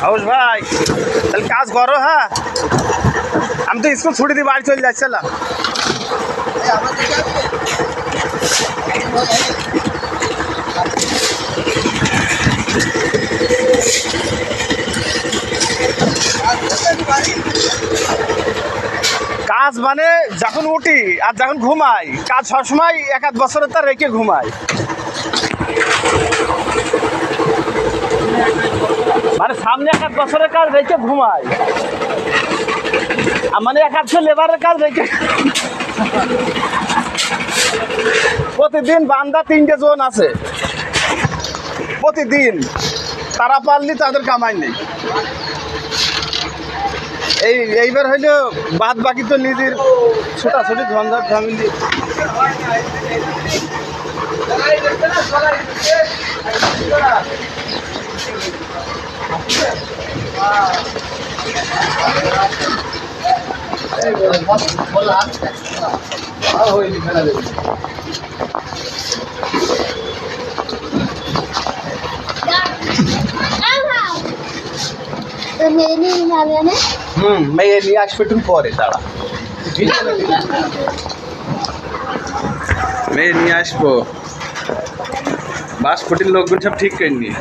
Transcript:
House ভাই তাহলে কাজ করো। হ্যাঁ, আমি তো স্কুল ছুটি দিয়ে বাড়ি চলে যাচ্ছিলাম। কাজ মানে যখন উঠি আর যখন ঘুমাই, কাজ সবসময় 1-1 বছরের তার রেখে ঘুমাই। মানে সামনে 1-1 বছরের কাজ রেখে ঘুমাই, মানে 1-1 লেবারের কাজ রেখে। প্রতিদিন বান্দা 3টে জোন আছে, প্রতিদিন তারা পারলি তাদের কামাই নেই। এইবার হইলো বাদ বাকি তো নিজের ছোটাছুটি ঝঞ্ঝাট ঝামেলি। মেয়ে নিয়ে আসবে একটু পরে, দাঁড়া মেয়ে নিয়ে আসবো। বাস ফুটির লোকগুলো সব ঠিক করে নিয়ে